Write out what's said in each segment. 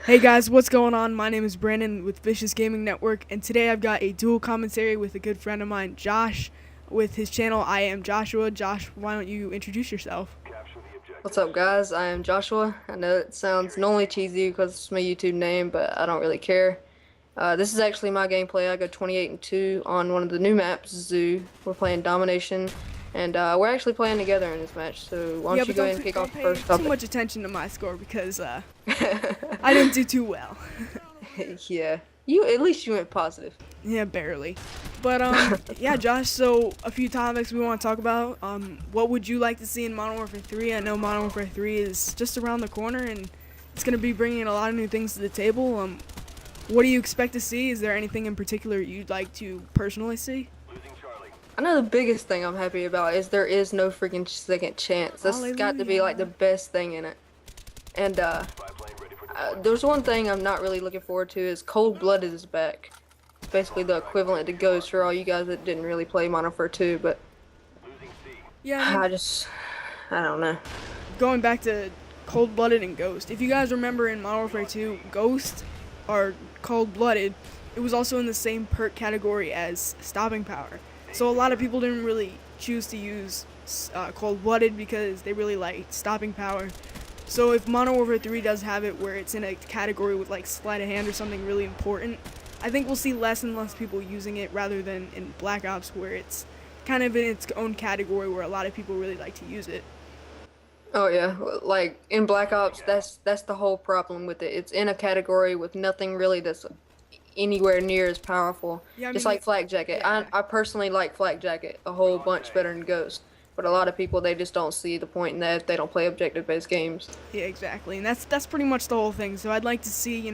Hey guys, what's going on? My name is Brandon with Vicious Gaming Network, and today I've got a dual commentary with a good friend of mine, Josh, with his channel I Am Joshua. Josh, why don't you introduce yourself? What's up, guys? I am Joshua. I know it sounds normally cheesy because it's my YouTube name, but I don't really care. This is actually my gameplay. I go 28-2 on one of the new maps, Zoo. We're playing Domination, and we're actually playing together in this match. So why Yeah, don't you but go ahead and kick don't off the pay first too topic? much attention to my score because I didn't do too well. Yeah, you at least you went positive. Yeah, barely. But yeah, Josh. So a few topics we want to talk about. What would you like to see in Modern Warfare 3? I know Modern Warfare 3 is just around the corner, and it's gonna be bringing a lot of new things to the table. What do you expect to see? Is there anything in particular you'd like to personally see? I know the biggest thing I'm happy about is there is no freaking second chance. That's got to be like the Hallelujah. best thing in it. And there's one thing I'm not really looking forward to is Cold-Blooded is back. It's basically the equivalent to Ghost for all you guys that didn't really play Modern Warfare 2, but Yeah, I mean, I just, I don't know. going back to Cold Blooded and Ghost. If you guys remember in Modern Warfare 2, Ghost or Cold Blooded, it was also in the same perk category as Stopping Power. So a lot of people didn't really choose to use Cold Blooded because they really liked Stopping Power. So if Modern Warfare 3 does have it where it's in a category with like Sleight of Hand or something really important, I think we'll see less and less people using it rather than in Black Ops where it's kind of in its own category where a lot of people really like to use it. Oh yeah, like in Black Ops, that's the whole problem with it. It's in a category with nothing really that's anywhere near as powerful. Yeah, I Just mean, like Flak Jacket. yeah. I personally like Flak Jacket a whole bunch better than Ghost. But a lot of people they just don't see the point in that if they don't play objective-based games. Yeah, exactly, and that's pretty much the whole thing. So I'd like to see,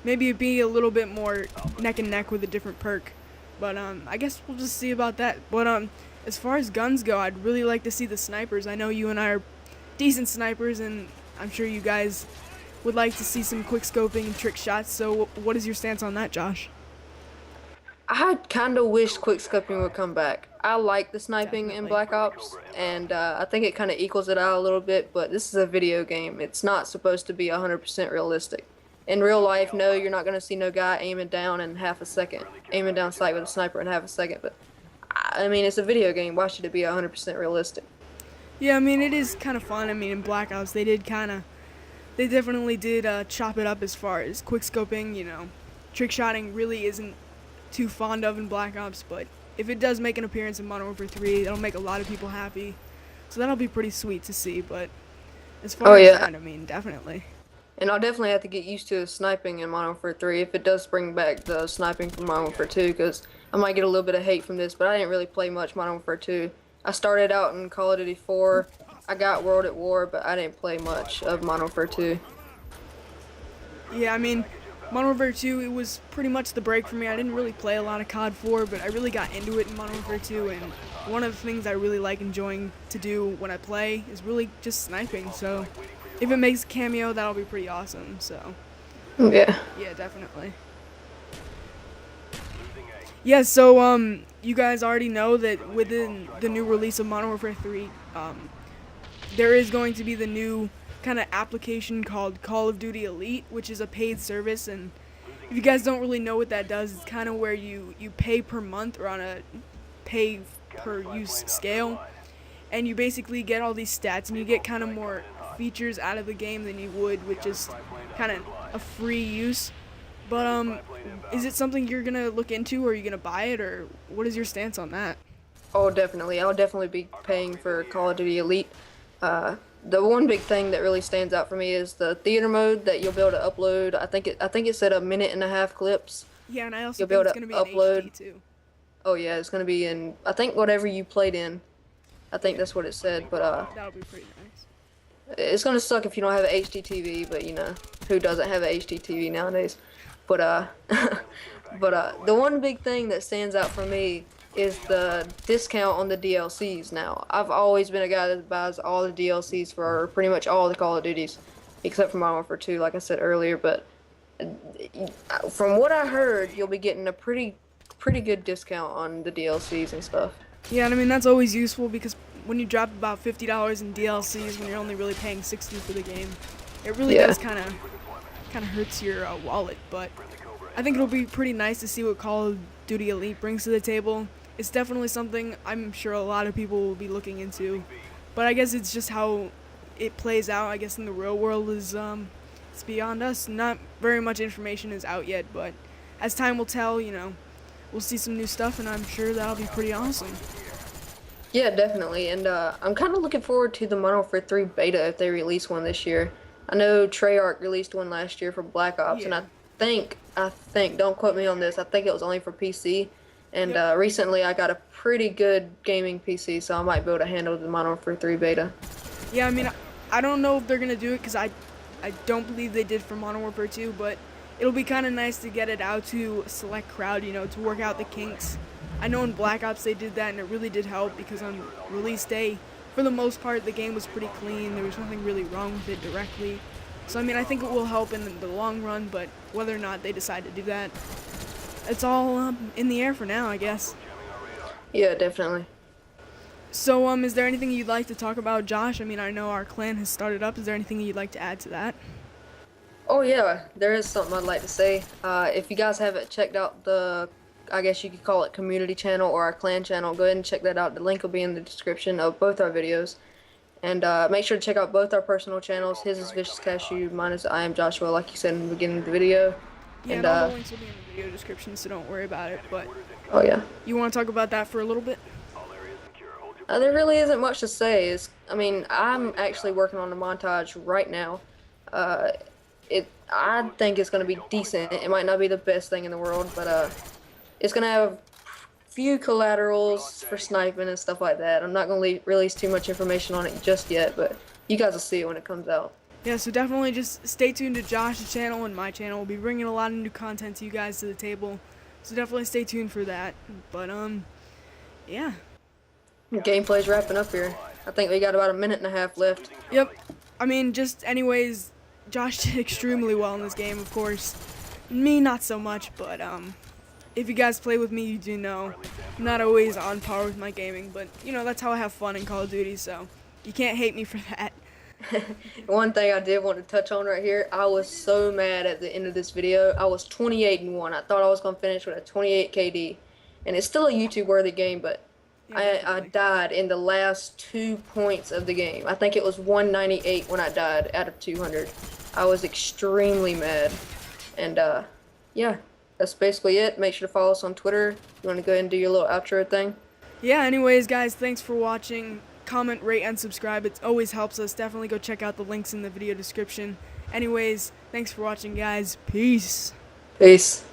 maybe it be a little bit more neck and neck with a different perk, but I guess we'll just see about that. But as far as guns go, I'd really like to see the snipers. I know you and I are decent snipers, and I'm sure you guys would like to see some quick scoping and trick shots. So what is your stance on that, Josh? I kind of wish quickscoping would come back. I like the sniping in Definitely. Black Ops, and I think it kind of equals it out a little bit, but this is a video game. It's not supposed to be 100% realistic. In real life, no, you're not going to see no guy aiming down in half a second, aiming down sight with a sniper in half a second, but I mean, it's a video game. Why should it be 100% realistic? Yeah, I mean it is kind of fun. I mean in Black Ops they definitely did chop it up as far as quick scoping. Trick shotting really isn't too fond of in Black Ops, but if it does make an appearance in Modern Warfare 3, that'll make a lot of people happy. So that'll be pretty sweet to see. But as Oh far as yeah, that, I mean, definitely. and I'll definitely have to get used to sniping in Modern Warfare 3 if it does bring back the sniping from Modern Warfare 2, because I might get a little bit of hate from this, but I didn't really play much Modern Warfare 2. I started out in Call of Duty 4, I got World at War, but I didn't play much of Modern Warfare 2. Yeah, I mean, Modern Warfare 2, it was pretty much the break for me. I didn't really play a lot of COD 4, but I really got into it in Modern Warfare 2, and one of the things I really like enjoying to do when I play is really just sniping. So if it makes a cameo, that'll be pretty awesome. So Yeah. yeah, definitely. Yeah, so you guys already know that within the new release of Modern Warfare 3, there is going to be the new kind of application called Call of Duty Elite, which is a paid service. And if you guys don't really know what that does, it's kind of where you pay per month or on a pay per use scale, and you basically get all these stats and you get kind of more features out of the game than you would with just kind of a free use. But is it something you're gonna look into, or are you gonna buy it, or what is your stance on that? Oh, definitely. I'll definitely be paying for Call of Duty Elite. The one big thing that really stands out for me is the theater mode that you'll be able to upload. I think it said a minute and a half clips. Yeah, and I also You'll be think able it's to gonna be in HD upload. too. Oh yeah, it's gonna be in. I think whatever you played in. I think Yeah, that's what it said. But that'll be pretty nice. it's gonna suck if you don't have an HD TV. But you know, who doesn't have an HD TV nowadays? But the one big thing that stands out for me is the discount on the DLCs now. I've always been a guy that buys all the DLCs for pretty much all the Call of Duties, except for Modern Warfare 2, like I said earlier. But from what I heard, you'll be getting a pretty good discount on the DLCs and stuff. Yeah, and I mean that's always useful because when you drop about $50 in DLCs when you're only really paying 60 for the game, it really Yeah. does kind of kind of hurts your wallet. But I think it'll be pretty nice to see what Call of Duty Elite brings to the table. It's definitely something I'm sure a lot of people will be looking into. But I guess it's just how it plays out, I guess, in the real world is it's beyond us. Not very much information is out yet, but as time will tell, we'll see some new stuff, and I'm sure that'll be pretty awesome. Yeah, definitely. And I'm kind of looking forward to the Modern Warfare 3 beta if they release one this year. I know Treyarch released one last year for Black Ops, and I think, don't quote me on this, I think it was only for PC. And recently I got a pretty good gaming PC, so I might be able to handle the Modern Warfare 3 beta. Yeah, I mean, I don't know if they're going to do it because I don't believe they did for Modern Warfare 2, but it'll be kind of nice to get it out to a select crowd, to work out the kinks. I know in Black Ops they did that, and it really did help because on release day, for the most part, the game was pretty clean. There was nothing really wrong with it directly. So, I mean, I think it will help in the long run, but whether or not they decide to do that, it's all in the air for now, I guess. Yeah, definitely. So, is there anything you'd like to talk about, Josh? I mean, I know our clan has started up. Is there anything you'd like to add to that? Oh, yeah, there is something I'd like to say. If you guys haven't checked out the, I guess you could call it community channel or our clan channel, go ahead and check that out. The link will be in the description of both our videos. And make sure to check out both our personal channels. His is Vicious Cashew, mine is IammJOSHUA, like you said in the beginning of the video. Yeah, and all the links will be in the video description, so don't worry about it. But oh yeah, you want to talk about that for a little bit? There really isn't much to say. I mean, I'm actually working on the montage right now. I think it's going to be decent. It might not be the best thing in the world, but it's going to have few collaterals for sniping and stuff like that. I'm not going to release too much information on it just yet, but you guys will see it when it comes out. Yeah, so definitely just stay tuned to Josh's channel and my channel. We'll be bringing a lot of new content to you guys to the table, so definitely stay tuned for that. But yeah. Gameplay's wrapping up here. I think we got about a minute and a half left. Yep. I mean, just anyways, Josh did extremely well in this game, of course. Me, not so much, but if you guys play with me, you do know I'm not always on par with my gaming, but that's how I have fun in Call of Duty, so you can't hate me for that. One thing I did want to touch on right here, I was so mad at the end of this video. I was 28-1. I thought I was going to finish with a 28 KD, and it's still a YouTube worthy game, but I died in the last 2 points of the game. I think it was 198 when I died out of 200. I was extremely mad. And yeah, that's basically it. Make sure to follow us on Twitter. You want to go ahead and do your little outro thing? Yeah, anyways, guys, thanks for watching. Comment, rate, and subscribe. It always helps us. Definitely go check out the links in the video description. Anyways, thanks for watching, guys. Peace. Peace.